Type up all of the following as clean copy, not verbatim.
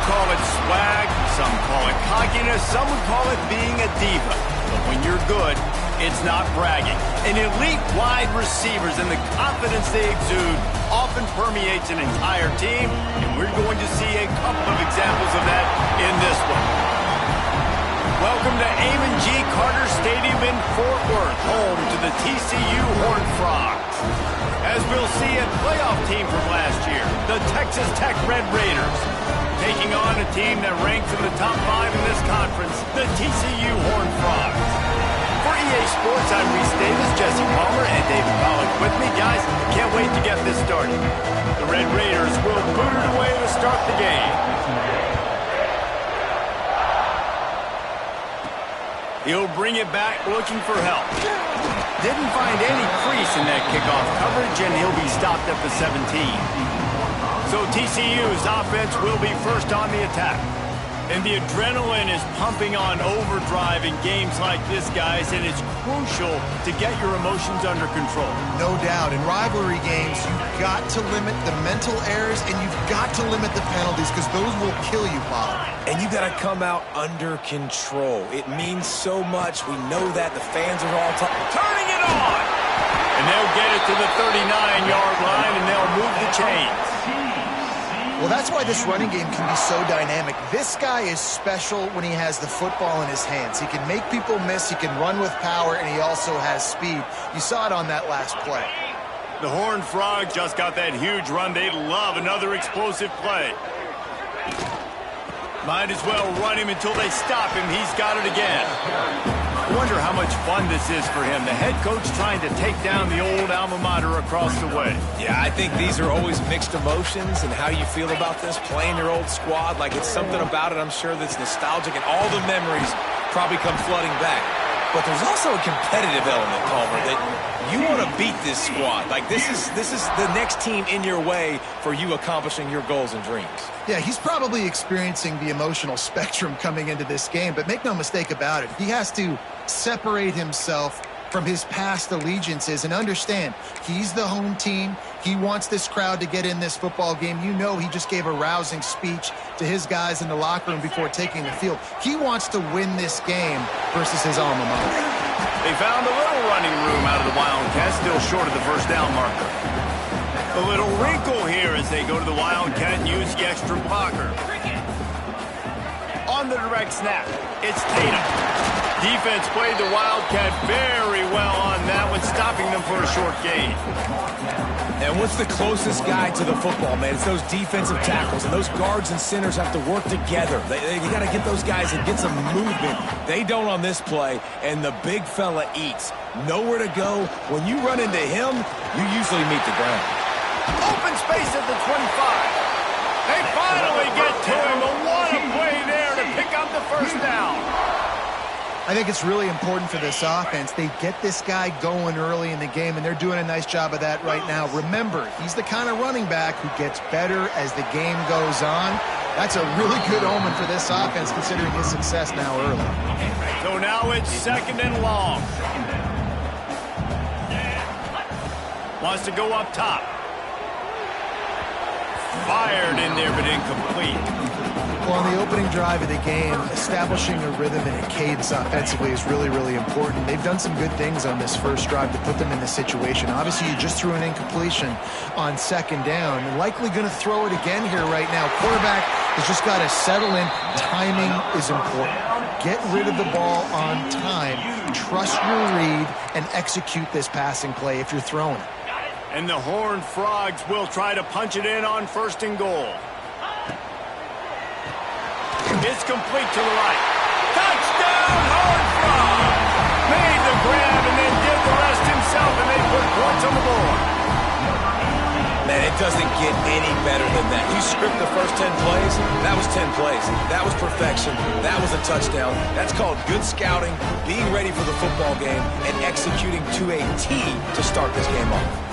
call it swag, some call it cockiness, some would call it being a diva. But when you're good, it's not bragging. An elite wide receivers and the confidence they exude often permeates an entire team, and we're going to see a couple of examples of that in this one. Welcome to Amon G. Carter Stadium in Fort Worth, home to the TCU Horned Frogs. As we'll see, a playoff team from last year, the Texas Tech Red Raiders, taking on a team that ranks in the top 5 in this conference, the TCU Horned Frogs. For EA Sports, I'm Reese Davis, Jesse Palmer, and David Pollack with me. Guys, can't wait to get this started. The Red Raiders will boot it away to start the game. He'll bring it back looking for help. Didn't find any crease in that kickoff coverage, and he'll be stopped at the 17. So TCU's offense will be first on the attack. And the adrenaline is pumping on overdrive in games like this, guys, and it's crucial to get your emotions under control. No doubt. In rivalry games, you've got to limit the mental errors, and you've got to limit the penalties, because those will kill you, Bob. And you got to come out under control. It means so much. We know that. The fans are all turning it on. And they'll get it to the 39-yard line, and they'll move the chains. Well, that's why this running game can be so dynamic. This guy is special when he has the football in his hands. He can make people miss, he can run with power, and he also has speed. You saw it on that last play. The Horned Frogs just got that huge run. They'd love another explosive play. Might as well run him until they stop him. He's got it again. I wonder how much fun this is for him. The head coach trying to take down the old alma mater across the way. Yeah, I think these are always mixed emotions, and how you feel about this, playing your old squad. Like, it's something about it, I'm sure, that's nostalgic, and all the memories probably come flooding back. But there's also a competitive element, Palmer, that you want to beat this squad. Like, this is the next team in your way for you accomplishing your goals and dreams. Yeah, he's probably experiencing the emotional spectrum coming into this game, but make no mistake about it, he has to separate himself from his past allegiances and understand he's the home team. He wants this crowd to get in this football game. You know, he just gave a rousing speech to his guys in the locker room before taking the field. He wants to win this game versus his alma mater. They found a little running room out of the Wildcats, still short of the first down marker. A little wrinkle here as they go to the Wildcat and use the extra blocker. On the direct snap, it's Tatum. Defense played the Wildcat very well on that one, stopping them for a short gain. And what's the closest guy to the football, man? It's those defensive tackles, and those guards and centers have to work together. They got to get those guys and get some movement. They don't on this play, and the big fella eats. Nowhere to go. When you run into him, you usually meet the ground. Open space at the 25. They finally get to him, but what a play there to pick up the first down. I think it's really important for this offense. They get this guy going early in the game, and they're doing a nice job of that right now. Remember, he's the kind of running back who gets better as the game goes on. That's a really good omen for this offense, considering his success now early. So now it's second and long. Wants to go up top. Fired in there, but incomplete. Well, on the opening drive of the game, establishing a rhythm and a cadence offensively is really, really important. They've done some good things on this first drive to put them in this situation. Obviously, you just threw an incompletion on second down. You're likely going to throw it again here right now. Quarterback has just got to settle in. Timing is important. Get rid of the ball on time. Trust your read and execute this passing play if you're throwing it. And the Horned Frogs will try to punch it in on first and goal. It's complete to the right. Touchdown, Horned Frogs! Made the grab and then did the rest himself, and they put points on the board. Man, it doesn't get any better than that. You script the first 10 plays, that was 10 plays. That was perfection. That was a touchdown. That's called good scouting, being ready for the football game, and executing to a T to start this game off.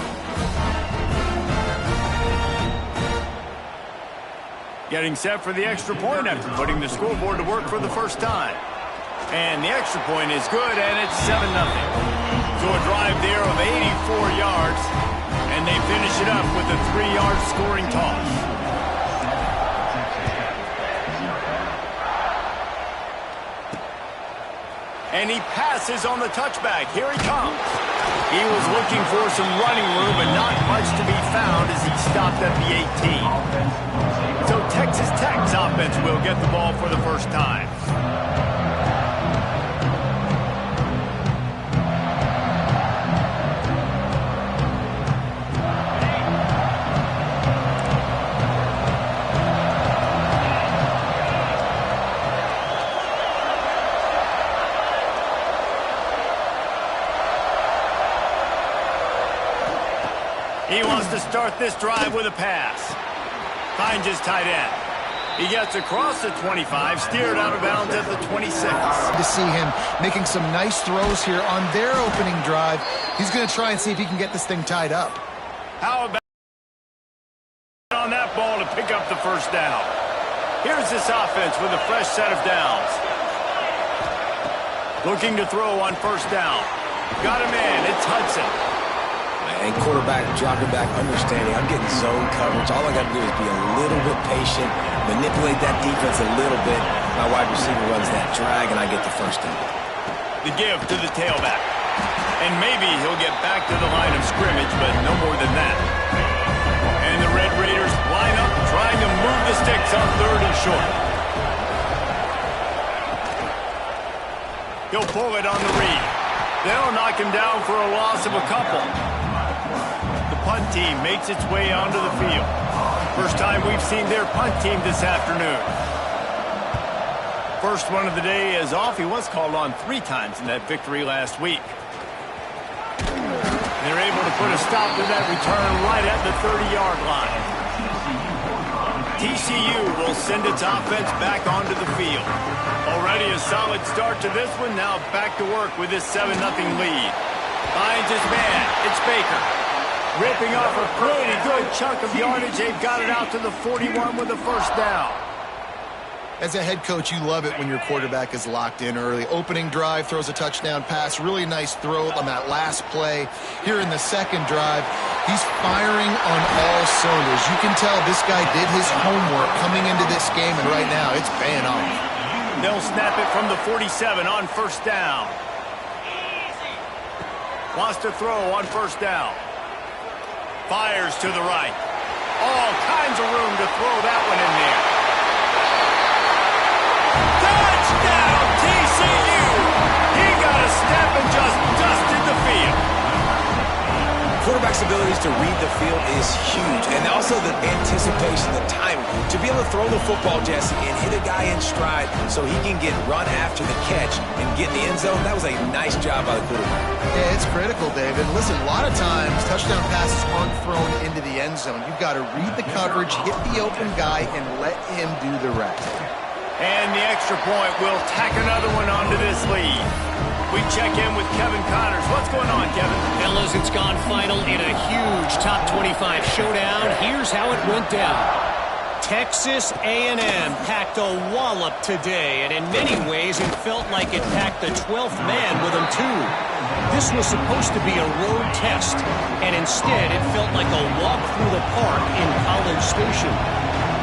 Getting set for the extra point after putting the scoreboard to work for the first time. And the extra point is good, and it's 7-0. So a drive there of 84 yards, and they finish it up with a 3-yard scoring toss. And he passes on the touchback. Here he comes. He was looking for some running room, but not much to be found as he stopped at the 18. So Texas Tech's offense will get the ball for the first time. He wants to start this drive with a pass. Finds his tight end. He gets across the 25, steered out of bounds at the 26. To see him making some nice throws here on their opening drive. He's going to try and see if he can get this thing tied up. How about on that ball to pick up the first down? Here's this offense with a fresh set of downs. Looking to throw on first down. Got a man. It's Hudson. And quarterback dropping back, understanding I'm getting zone coverage. All I got to do is be a little bit patient, manipulate that defense a little bit. My wide receiver runs that drag, and I get the first down. The give to the tailback. And maybe he'll get back to the line of scrimmage, but no more than that. And the Red Raiders line up, trying to move the sticks on 3rd and short. He'll pull it on the read. They'll knock him down for a loss of a couple. Punt team makes its way onto the field. First time we've seen their punt team this afternoon. First one of the day is off. He was called on 3 times in that victory last week. They're able to put a stop to that return right at the 30-yard line. TCU will send its offense back onto the field. Already a solid start to this one. Now back to work with this 7-0 lead. Finds his man. It's Baker. Ripping off a pretty good chunk of yardage. They've got it out to the 41 with the first down. As a head coach, you love it when your quarterback is locked in early. Opening drive, throws a touchdown pass. Really nice throw on that last play. Here in the second drive, he's firing on all cylinders. You can tell this guy did his homework coming into this game, and right now it's paying off. They'll snap it from the 47 on first down. Wants to throw on first down. Fires to the right. All kinds of room to throw that one in there. Touchdown, TCU! He got a step and just dusted the field. Quarterback's abilities to read the field is huge, and also the anticipation, the timing. To be able to throw the football, Jesse, and hit a guy in stride so he can get run after the catch and get in the end zone, that was a nice job by the quarterback. Yeah, it's critical, David. Listen, a lot of times touchdown passes aren't thrown into the end zone. You've got to read the coverage, hit the open guy, and let him do the rest. And the extra point will tack another one onto this lead. We check in with Kevin Connors. What's going on, Kevin? Fellas, it's gone final in a huge top 25 showdown. Here's how it went down. Texas A&M packed a wallop today, and in many ways it felt like it packed the 12th man with them too. This was supposed to be a road test, and instead it felt like a walk through the park in College Station.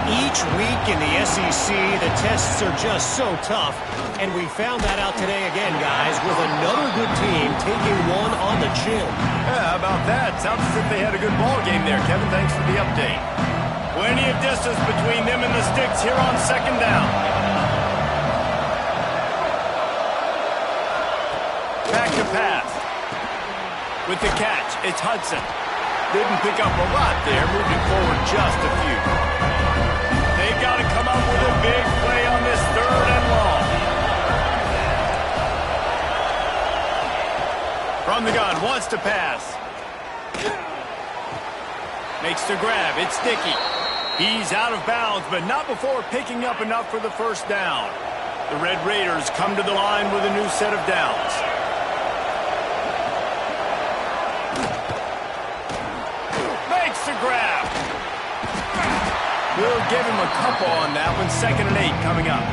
Each week in the SEC, the tests are just so tough, and we found that out today again, guys, with another good team taking one on the chin. Yeah, how about that? Sounds as if they had a good ball game there, Kevin. Thanks for the update. Plenty of distance between them and the sticks here on second down. Back to pass. With the catch, it's Hudson. Didn't pick up a lot there, moving forward just a few. They've got to come up with a big play on this 3rd and long. From the gun, wants to pass. Makes the grab, it's Dickey. He's out of bounds, but not before picking up enough for the first down. The Red Raiders come to the line with a new set of downs. Makes the grab. We'll give him a couple on that one. 2nd and 8 coming up.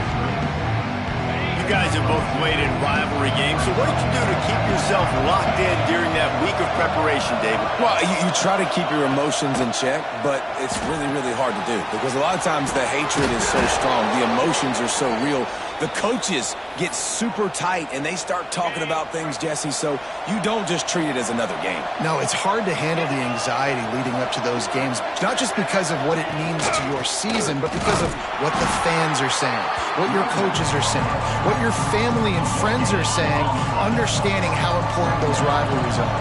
You guys have both played in rivalry games, so what did you do to keep yourself locked in during that week of preparation, David? Well, you try to keep your emotions in check, but it's really, really hard to do because a lot of times the hatred is so strong. The emotions are so real. The coaches get super tight, and they start talking about things, Jesse, so you don't just treat it as another game. No, it's hard to handle the anxiety leading up to those games, not just because of what it means to your season, but because of what the fans are saying, what your coaches are saying, what your family and friends are saying, understanding how important those rivalries are.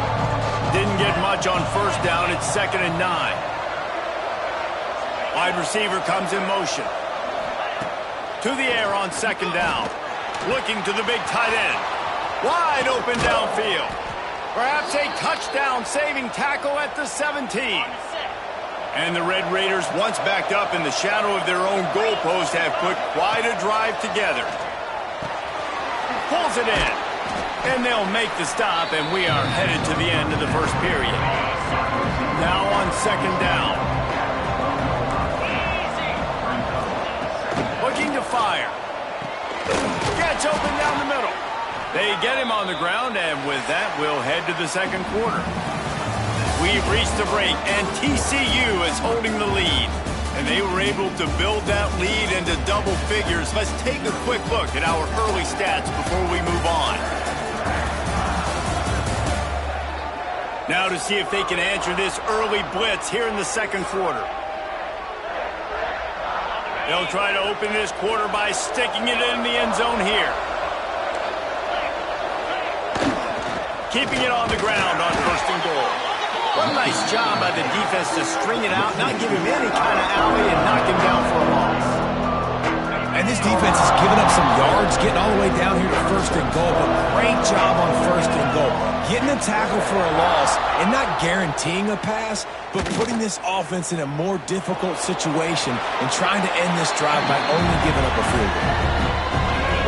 Didn't get much on first down. It's 2nd and 9. Wide receiver comes in motion. To the air on 2nd down. Looking to the big tight end. Wide open downfield. Perhaps a touchdown-saving tackle at the 17. And the Red Raiders, once backed up in the shadow of their own goalpost, have put quite a drive together. Pulls it in. And they'll make the stop, and we are headed to the end of the first period. Now on 2nd down. Looking to fire. Gets open down the middle. They get him on the ground, and with that, we'll head to the second quarter. We've reached the break, and TCU is holding the lead. And they were able to build that lead into double figures. Let's take a quick look at our early stats before we move on. Now to see if they can answer this early blitz here in the second quarter. They'll try to open this quarter by sticking it in the end zone here. Keeping it on the ground on 1st and goal. What a nice job by the defense to string it out, not give him any kind of alley, and knock him down for a loss. And this defense has given up some yards, getting all the way down here to 1st and goal, but great job on 1st and goal. Getting a tackle for a loss and not guaranteeing a pass, but putting this offense in a more difficult situation and trying to end this drive by only giving up a field goal.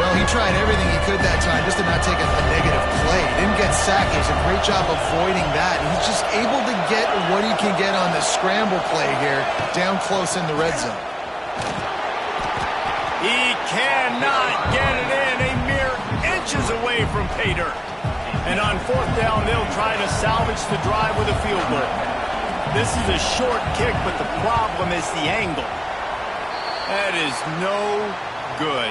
Well, he tried everything he could that time just to not take a negative play. Didn't get sacked. He does a great job avoiding that. And he's just able to get what he can get on the scramble play here down close in the red zone. He cannot get it in, a mere inches away from pay dirt. And on 4th down, they'll try to salvage the drive with a field goal. This is a short kick, but the problem is the angle. That is no good.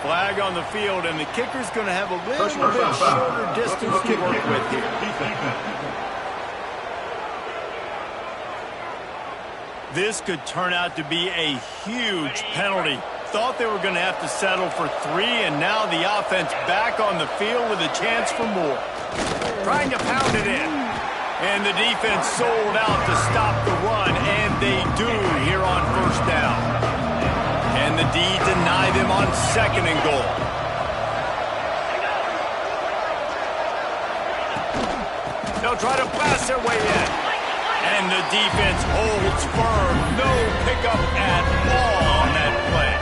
Flag on the field, and the kicker's going to have a little bit shorter distance to work with here. This could turn out to be a huge penalty. Thought they were going to have to settle for 3, and now the offense back on the field with a chance for more. Trying to pound it in. And the defense sold out to stop the run, and they do here on 1st down. And the D deny them on 2nd and goal. They'll try to blast their way in. And the defense holds firm. No pickup at all on that play.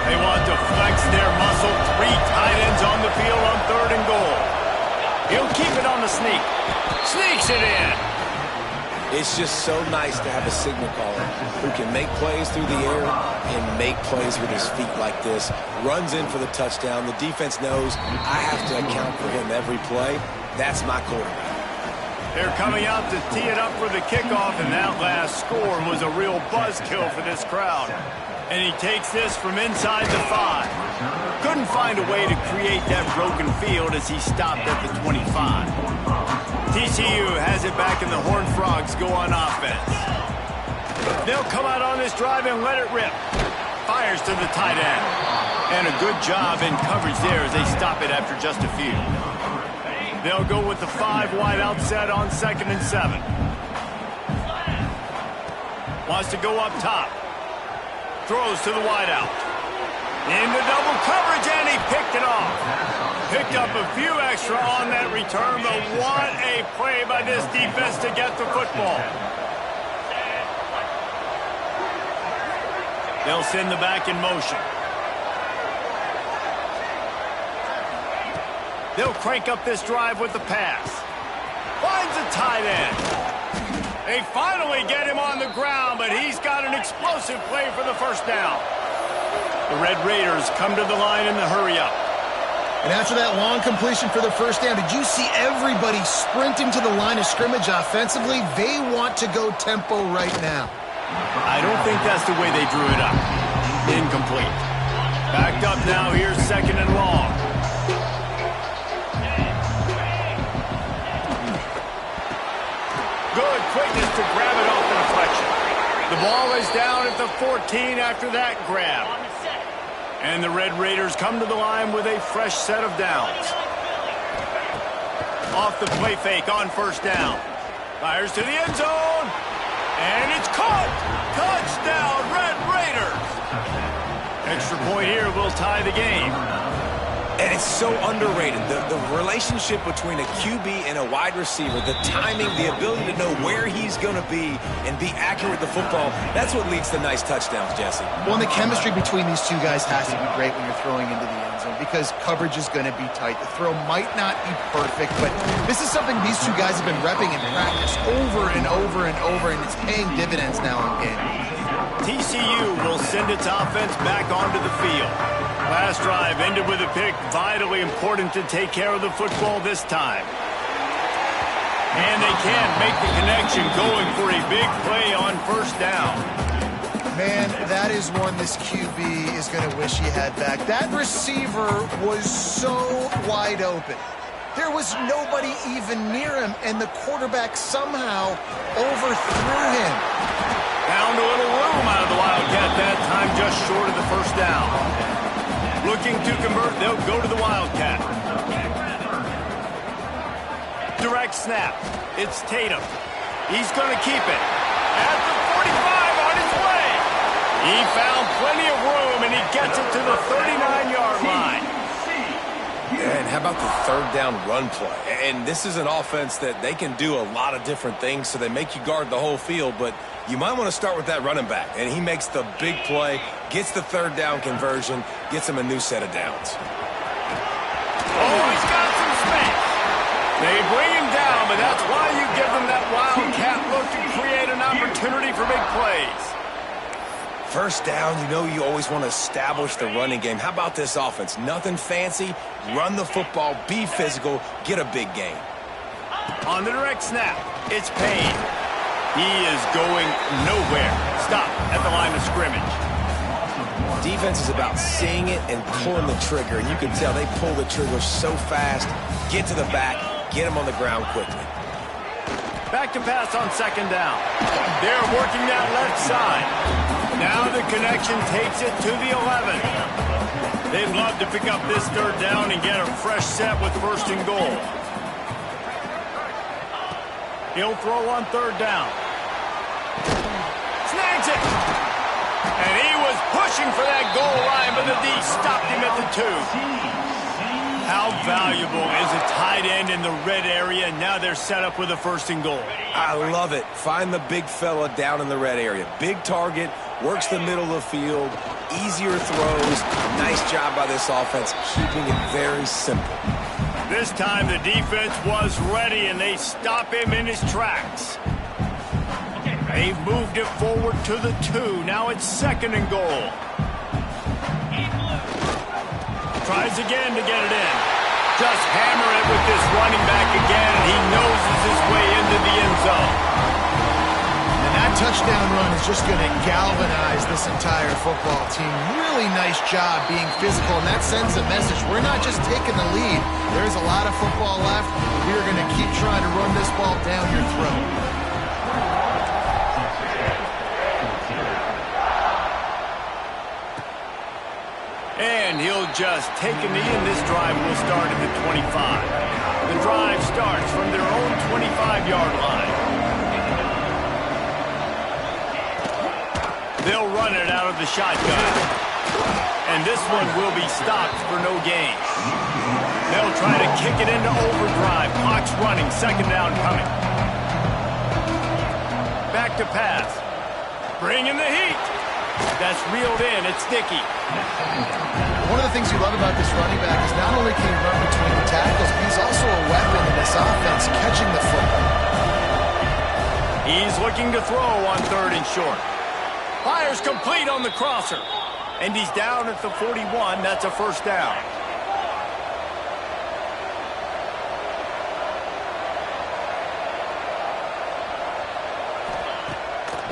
They want to flex their muscle. 3 tight ends on the field on 3rd and goal. He'll keep it on the sneak. Sneaks it in. It's just so nice to have a signal caller who can make plays through the air and make plays with his feet like this. Runs in for the touchdown. The defense knows I have to account for him every play. That's my quarterback. They're coming out to tee it up for the kickoff, and that last score was a real buzzkill for this crowd. And he takes this from inside the 5. Couldn't find a way to create that broken field as he stopped at the 25. TCU has it back, and the Horned Frogs go on offense. They'll come out on this drive and let it rip. Fires to the tight end. And a good job in coverage there as they stop it after just a few. They'll go with the 5 wide out set on 2nd and 7. Wants to go up top. Throws to the wide out. Into double coverage, and he picked it off. Picked up a few extra on that return, but what a play by this defense to get the football. They'll send the back in motion. They'll crank up this drive with the pass. Finds a tight end. They finally get him on the ground, but he's got an explosive play for the 1st down. The Red Raiders come to the line in the hurry-up. And after that long completion for the first down, did you see everybody sprinting to the line of scrimmage offensively? They want to go tempo right now. I don't think that's the way they drew it up. Incomplete. Backed up now. Here's second and long. Good quickness to grab it off the deflection. The ball is down at the 14 after that grab. And the Red Raiders come to the line with a fresh set of downs. Off the play fake on first down. Fires to the end zone. And it's caught. Touchdown, Red Raiders. Extra point here will tie the game. And it's so underrated. The relationship between a QB and a wide receiver, the timing, the ability to know where he's going to be and be accurate with the football, that's what leads to nice touchdowns, Jesse. Well, and the chemistry between these two guys has to be great when you're throwing into the end zone because coverage is going to be tight. The throw might not be perfect, but this is something these two guys have been repping in practice over and over and over, and it's paying dividends now in game. TCU will send its offense back onto the field. Last drive ended with a pick. Vitally important to take care of the football this time. And they can't make the connection, going for a big play on first down. Man, that is one this QB is going to wish he had back. That receiver was so wide open. There was nobody even near him, and the quarterback somehow overthrew him. Found a little room out of the Wildcat that time, just short of the first down. Looking to convert, they'll go to the Wildcat. Direct snap. It's Tatum. He's going to keep it. At the 45 on his way. He found plenty of room, and he gets it to the 39-yard line. And how about the third down run play? And this is an offense that they can do a lot of different things, so they make you guard the whole field, but you might want to start with that running back. And he makes the big play, gets the third down conversion, gets him a new set of downs. Oh, he's got some space. They bring him down, but that's why you give them that Wildcat look to create an opportunity for big plays. First down, you know you always want to establish the running game. How about this offense? Nothing fancy. Run the football, be physical, get a big gain. On the direct snap, it's Payne. He is going nowhere. Stop at the line of scrimmage. Defense is about seeing it and pulling the trigger, and you can tell they pull the trigger so fast, get to the back, get him on the ground quickly. Back to pass on second down. They're working that left side. Now the connection takes it to the 11. They'd love to pick up this third down and get a fresh set with first and goal. He'll throw on third down. Snags it. And he was pushing for that goal line, but the D stopped him at the 2. How valuable is a tight end in the red area? Now they're set up with a first and goal. I love it. Find the big fella down in the red area. Big target, works the middle of the field, easier throws. Nice job by this offense, keeping it very simple. This time the defense was ready, and they stop him in his tracks. They've moved it forward to the 2. Now it's second and goal. Tries again to get it in. Just hammer it with this running back again, and he noses his way into the end zone. And that touchdown run is just going to galvanize this entire football team. Really nice job being physical, and that sends a message. We're not just taking the lead. There's a lot of football left. We are going to keep trying to run this ball down your throat. And he'll just take a knee, and this drive will start at the 25. The drive starts from their own 25-yard line. They'll run it out of the shotgun. And this one will be stopped for no gain. They'll try to kick it into overdrive. Clock's running, second down coming. Back to pass. Bringing the heat. That's reeled in. It's Dickey. One of the things you love about this running back is not only can he run between the tackles, but he's also a weapon in this offense, catching the football. He's looking to throw on third and short. Fires complete on the crosser. And he's down at the 41. That's a first down.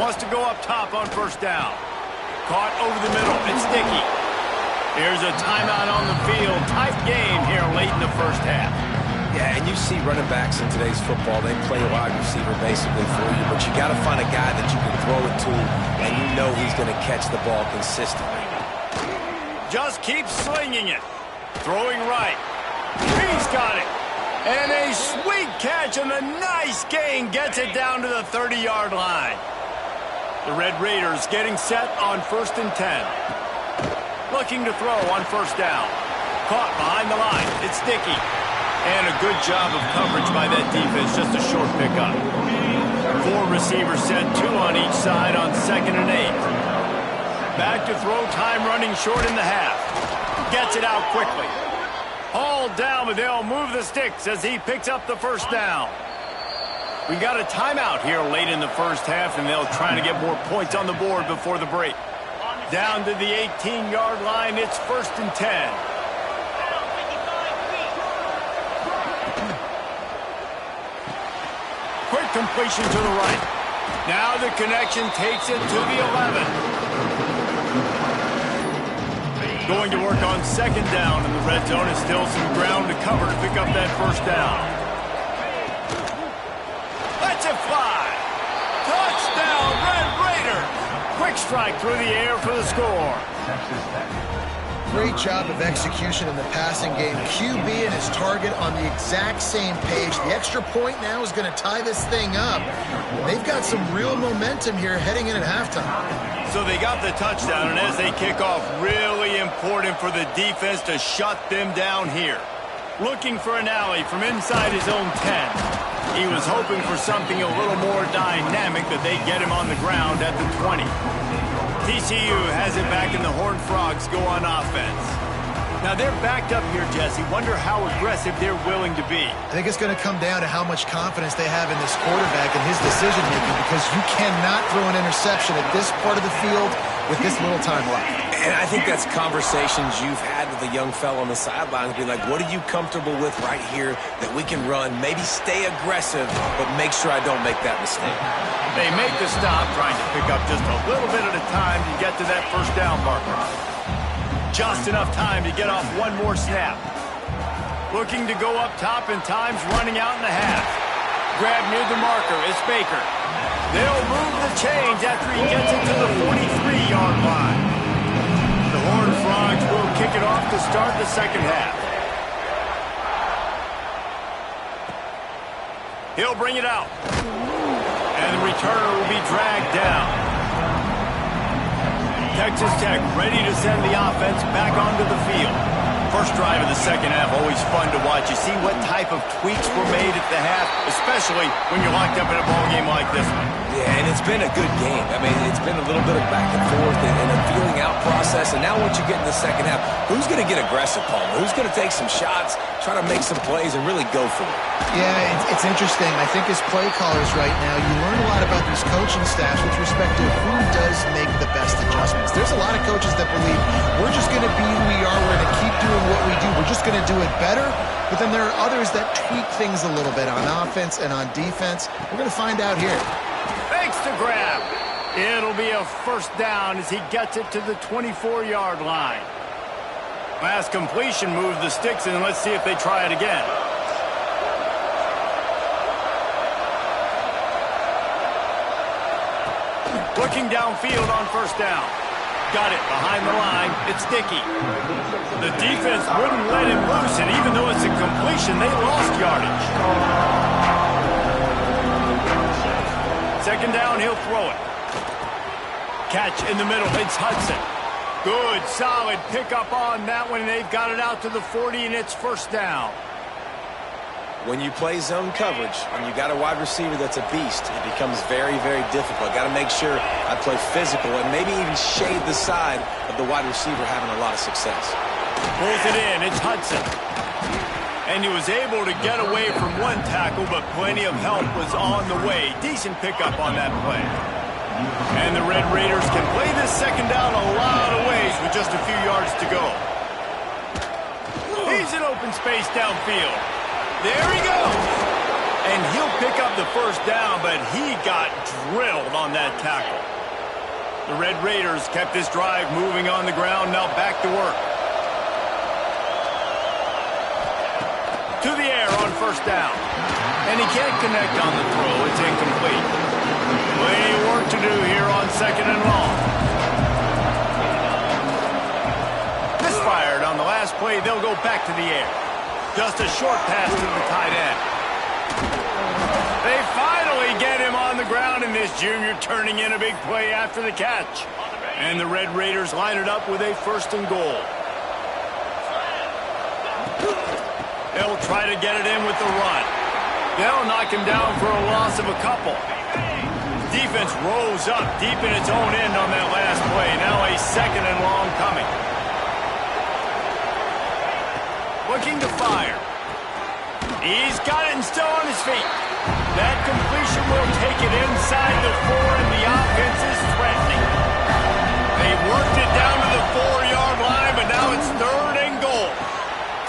Wants to go up top on first down. Caught over the middle. It's sticky. Here's a timeout on the field. Tight game here late in the first half. Yeah, and you see running backs in today's football, they play wide receiver basically for you, but you got to find a guy that you can throw it to, and you know he's going to catch the ball consistently. Just keep slinging it. Throwing right. He's got it. And a sweet catch and a nice gain gets it down to the 30-yard line. The Red Raiders getting set on 1st and 10. Looking to throw on first down. Caught behind the line. It's sticky. And a good job of coverage by that defense. Just a short pickup. 4 receivers set, 2 on each side on 2nd and 8. Back to throw, time running short in the half. Gets it out quickly. Hauled down, but they'll move the sticks as he picks up the first down. We got a timeout here late in the first half, and they'll try to get more points on the board before the break. Down to the 18-yard line, it's 1st and 10. Quick completion to the right. Now the connection takes it to the 11. Going to work on 2nd down in the red zone. Is still some ground to cover to pick up that first down. Lets it fly. Touchdown, Red Raiders. Quick strike through the air for the score. Great job of execution in the passing game. QB and his target on the exact same page. The extra point now is going to tie this thing up. They've got some real momentum here heading in at halftime. So they got the touchdown, and as they kick off, really important for the defense to shut them down here. Looking for an alley from inside his own 10. He was hoping for something a little more dynamic, but they get him on the ground at the 20. TCU has it back, and the Horned Frogs go on offense. Now they're backed up here, Jesse. Wonder how aggressive they're willing to be. I think it's going to come down to how much confidence they have in this quarterback and his decision-making, because you cannot throw an interception at this part of the field with this little time left. And I think that's conversations you've had with a young fellow on the sidelines, be like, what are you comfortable with right here that we can run? Maybe stay aggressive, but make sure I don't make that mistake. They make the stop, trying to pick up just a little bit at a time to get to that first down marker. Just enough time to get off one more snap. Looking to go up top, and time's running out in the half. Grab near the marker. It's Baker. They'll move the chains after he gets it to the 43-yard line. The Horned Frogs will kick it off to start the second half. He'll bring it out. And the returner will be dragged down. Texas Tech ready to send the offense back onto the field. First drive of the second half, always fun to watch. You see what type of tweaks were made at the half, especially when you're locked up in a ball game like this one. Yeah, and it's been a good game. I mean, it's been a little bit of back and forth and a feeling out process. And now once you get in the second half, who's going to get aggressive, Palmer? Who's going to take some shots, try to make some plays, and really go for it? Yeah, it's interesting. I think as play callers right now, you learn a lot about these coaching staffs with respect to who does make the best adjustments. There's a lot of coaches that believe we're just going to be who we are. We're going to keep doing what we do. We're just going to do it better. But then there are others that tweak things a little bit on offense and on defense. We're going to find out here. Fakes to grab. It'll be a first down as he gets it to the 24-yard line. Last completion moves the sticks, and let's see if they try it again. Looking downfield on first down. Got it behind the line. It's sticky. The defense wouldn't let him loose, and even though it's a completion, they lost yardage. Second down, he'll throw it. Catch in the middle. It's Hudson. Good, solid pickup on that one, and they've got it out to the 40, and it's first down. When you play zone coverage and you got a wide receiver that's a beast, it becomes very, very difficult. Got to make sure I play physical and maybe even shade the side of the wide receiver having a lot of success. Pulls it in. It's Hudson. And he was able to get away from one tackle, but plenty of help was on the way. Decent pickup on that play. And the Red Raiders can play this second down a lot of ways with just a few yards to go. He's in open space downfield. There he goes. And he'll pick up the first down, but he got drilled on that tackle. The Red Raiders kept this drive moving on the ground, now back to work. To the air on first down. And he can't connect on the throw. It's incomplete. Plenty of work to do here on second and long. Misfired on the last play. They'll go back to the air. Just a short pass to the tight end. They finally get him on the ground, and this junior turning in a big play after the catch. And the Red Raiders line it up with a first and goal. They'll try to get it in with the run. They'll knock him down for a loss of a couple. Defense rose up deep in its own end on that last play. Now a second and long coming. Looking to fire. He's got it and still on his feet. That completion will take it inside the 4, and the offense is threatening. They worked it down to the 4-yard line, but now it's third and goal.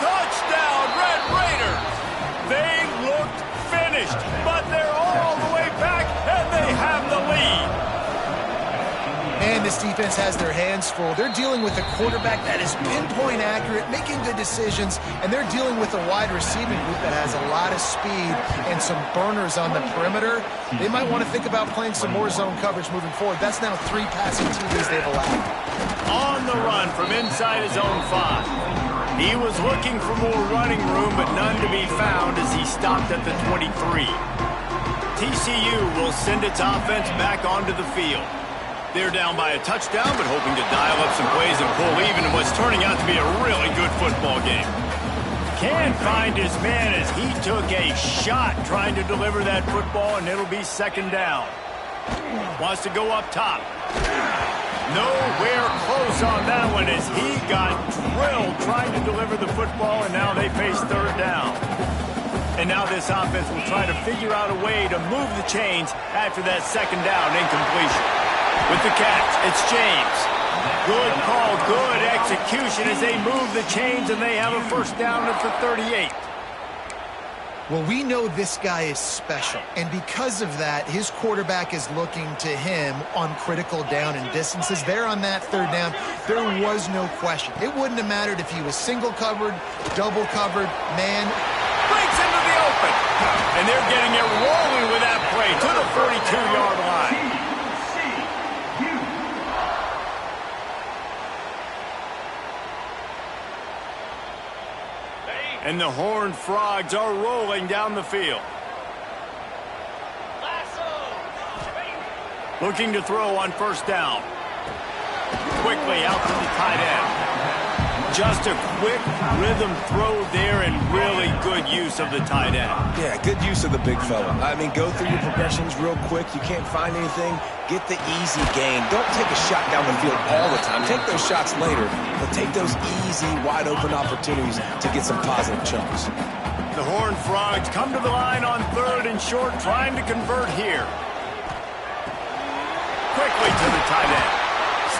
Touchdown, Red Raiders! They looked finished, but they're all the way back, and they have the lead. And this defense has their hands full. They're dealing with a quarterback that is pinpoint accurate, making good decisions, and they're dealing with a wide receiving group that has a lot of speed and some burners on the perimeter. They might want to think about playing some more zone coverage moving forward. That's now 3 passing TDs they've allowed. On the run from inside his own 5. He was looking for more running room, but none to be found as he stopped at the 23. TCU will send its offense back onto the field. They're down by a touchdown, but hoping to dial up some plays and pull even in what's turning out to be a really good football game. Can't find his man as he took a shot trying to deliver that football, and it'll be second down. Wants to go up top. Nowhere close on that one as he got drilled trying to deliver the football, and now they face third down. And now this offense will try to figure out a way to move the chains after that second down incompletion. With the catch, it's James. Good call, good execution as they move the chains, and they have a first down at the 38. Well, we know this guy is special, and because of that, his quarterback is looking to him on critical down and distances. There on that third down, there was no question. It wouldn't have mattered if he was single covered, double covered, man. Breaks into the open, and they're getting it rolling with that play to the 42-yard line. And the Horned Frogs are rolling down the field. Looking to throw on first down. Quickly out to the tight end. Just a quick rhythm throw there and really good use of the tight end. Yeah, good use of the big fella. I mean, go through your progressions real quick. You can't find anything. Get the easy gain. Don't take a shot down the field all the time. Take those shots later, but take those easy, wide-open opportunities to get some positive chunks. The Horned Frogs come to the line on third and short, trying to convert here. Quickly to the tight end.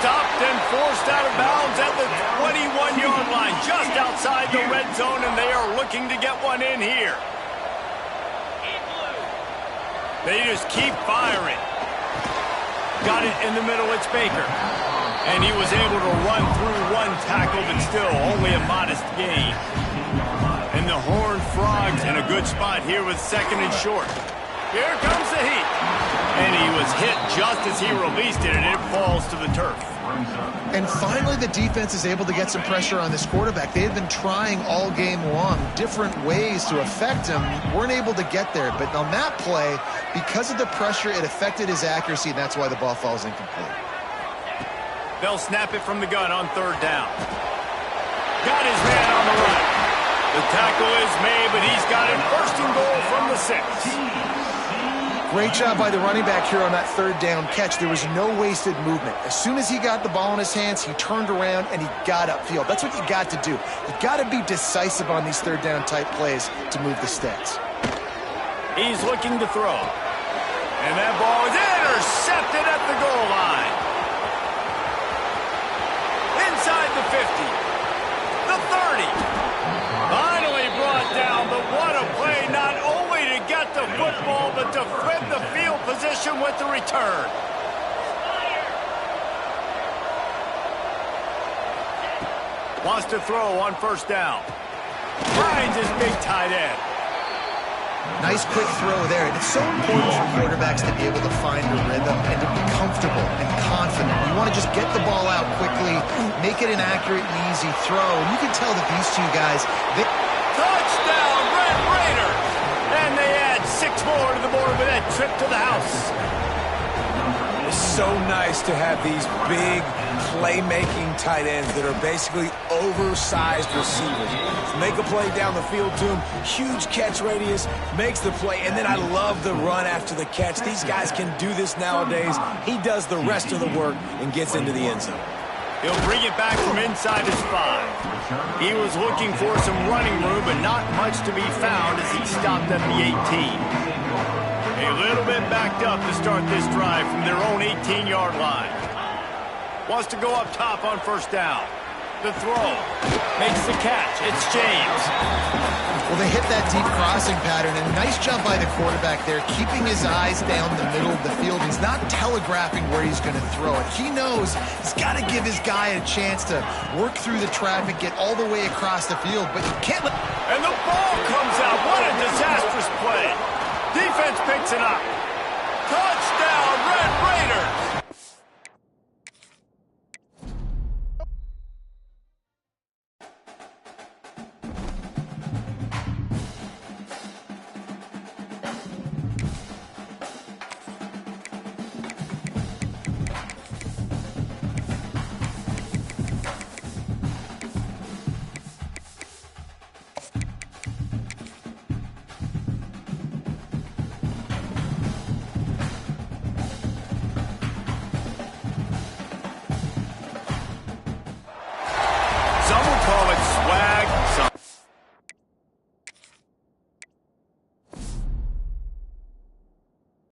Stopped and forced out of bounds at the 21-yard line, just outside the red zone, and they are looking to get one in here. They just keep firing. Got it in the middle, it's Baker. And he was able to run through one tackle, but still only a modest gain. And the Horned Frogs in a good spot here with second and short. Here comes the heat. And he was hit just as he released it, and it falls to the turf. And finally, the defense is able to get some pressure on this quarterback. They had been trying all game long different ways to affect him. Weren't able to get there. But on that play, because of the pressure, it affected his accuracy, and that's why the ball falls incomplete. They'll snap it from the gun on third down. Got his man on the run. The tackle is made, but he's got it first and goal from the 6. Great job by the running back here on that third down catch. There was no wasted movement. As soon as he got the ball in his hands, he turned around and he got upfield. That's what you got to do. You got to be decisive on these third down type plays to move the sticks. He's looking to throw. And that ball is intercepted at the goal line. Inside the 50. The 30. Finally brought down, but what a play, not only to get the the football, but defend the field position with the return. Wants to throw on first down. Finds his big tight end. Nice quick throw there. It's so important for quarterbacks to be able to find a rhythm and to be comfortable and confident. You want to just get the ball out quickly, make it an accurate and easy throw. And you can tell that these two guys... Touchdown, Red Raiders! And they add 6 more to the board with that trip to the house. It's so nice to have these big playmaking tight ends that are basically oversized receivers. Make a play down the field to him, huge catch radius, makes the play, and then I love the run after the catch. These guys can do this nowadays. He does the rest of the work and gets into the end zone. He'll bring it back from inside his 5. He was looking for some running room, but not much to be found as he stopped at the 18. A little bit backed up to start this drive from their own 18-yard line. Wants to go up top on first down. The throw. Makes the catch. It's James. Well, they hit that deep crossing pattern, and nice jump by the quarterback there, keeping his eyes down the middle of the field. He's not telegraphing where he's going to throw it. He knows he's got to give his guy a chance to work through the traffic, get all the way across the field, but you can't let... And the ball comes out. What a disastrous play. Defense picks it up. Touchdown, Red Raiders!